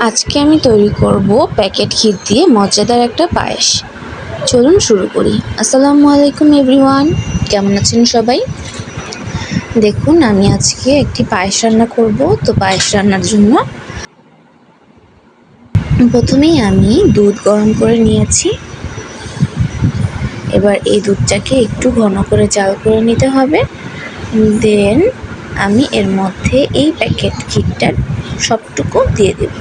আজকে আমি তৈরি করব প্যাকেট ক্ষীর দিয়ে মজাদার একটা পায়েস। চলুন শুরু করি। আসসালামু আলাইকুম এভরিওয়ান, কেমন আছেন সবাই? দেখুন, আমি আজকে একটি পায়েস রান্না করব। তো পায়েস রান্নার জন্য প্রথমেই আমি দুধ গরম করে নিয়েছি। এবার এই দুধটাকে একটু ঘন করে জাল করে নিতে হবে। দেন আমি এর মধ্যে এই প্যাকেট ক্ষীরটার সবটুকু দিয়ে দেব।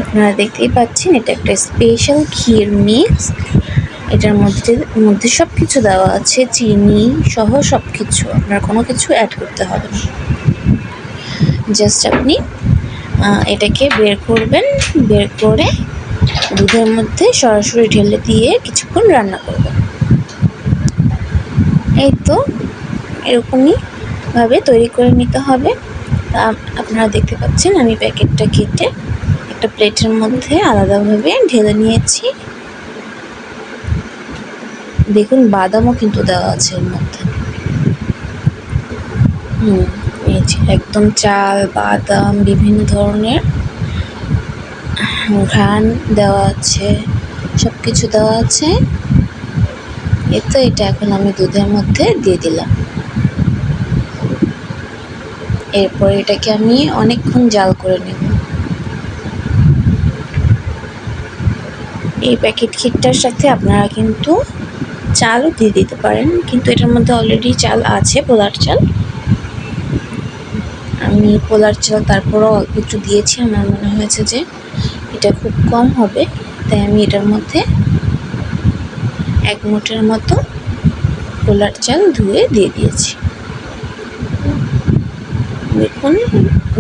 আপনারা দেখতেই পাচ্ছেন, এটা একটা স্পেশাল ক্ষীর মিক্স। এটার মধ্যে সব কিছু দেওয়া আছে, চিনি সহ সব কিছু। আপনার কোনো কিছু অ্যাড করতে হবে না, জাস্ট আপনি এটাকে বের করবেন। বের করে দুধের মধ্যে সরাসরি ঢেলে দিয়ে কিছুক্ষণ রান্না করবেন। এই তো এরকমই ভাবে তৈরি করে নিতে হবে। আপনারা দেখতে পাচ্ছেন, আমি প্যাকেটটা কেটে একটা প্লেটের মধ্যে আলাদাভাবে ঢেলে নিয়েছি। দেখুন, বাদামও কিন্তু দেওয়া আছে এর মধ্যে। নিয়েছি একদম চাল, বাদাম, বিভিন্ন ধরনের ঘ্রাণ দেওয়া আছে, সব কিছু দেওয়া আছে। তো এটা এখন আমি দুধের মধ্যে দিয়ে দিলাম। এরপর এটাকে আমি অনেকক্ষণ জাল করে নেব। এই প্যাকেট ক্ষীরটার সাথে আপনারা কিন্তু চালও দিয়ে দিতে পারেন, কিন্তু এটার মধ্যে অলরেডি চাল আছে, পোলার চাল। আমি পোলার চাল তারপরও অল্প একটু দিয়েছি। আমার মনে হয়েছে যে এটা খুব কম হবে, তাই আমি এটার মধ্যে 1 মুঠের মতো পোলার চাল ধুয়ে দিয়ে দিয়েছি। দেখুন,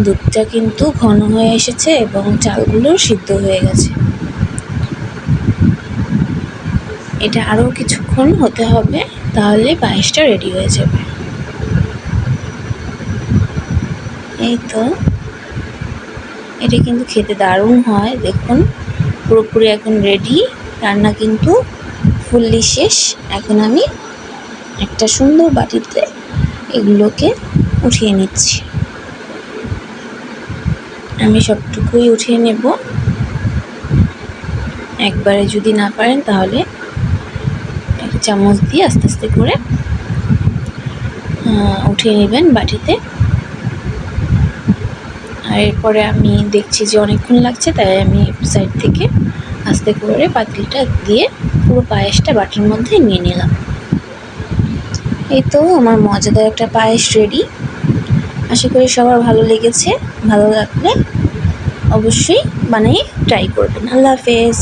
দুধটা কিন্তু ঘন হয়ে এসেছে এবং চালগুলো সিদ্ধ হয়ে গেছে। এটা আরও কিছুক্ষণ হতে হবে, তাহলে পায়েসটা রেডি হয়ে যাবে। এই তো, এটা কিন্তু খেতে দারুণ হয়। দেখুন, পুরোপুরি এখন রেডি। রান্না কিন্তু ফুললি শেষ। এখন আমি একটা সুন্দর বাটিতে এগুলোকে উঠিয়ে নিচ্ছি। আমি সবটুকুই উঠিয়ে নেব। একবারে যদি না পারেন, তাহলে একটা চামচ দিয়ে আস্তে আস্তে করে উঠিয়ে নেবেন বাটিতে। আর এরপরে আমি দেখছি যে অনেকক্ষণ লাগছে, তাই আমি সাইড থেকে আস্তে করে পাতিলটা দিয়ে পুরো পায়েসটা বাটির মধ্যে নিয়ে নিলাম। এই তো আমার মজাদার একটা পায়েস রেডি। আশা করি সবার ভালো লেগেছে। ভালো লাগলে অবশ্যই বানিয়ে ট্রাই করবেন। আল্লাহ হাফেজ।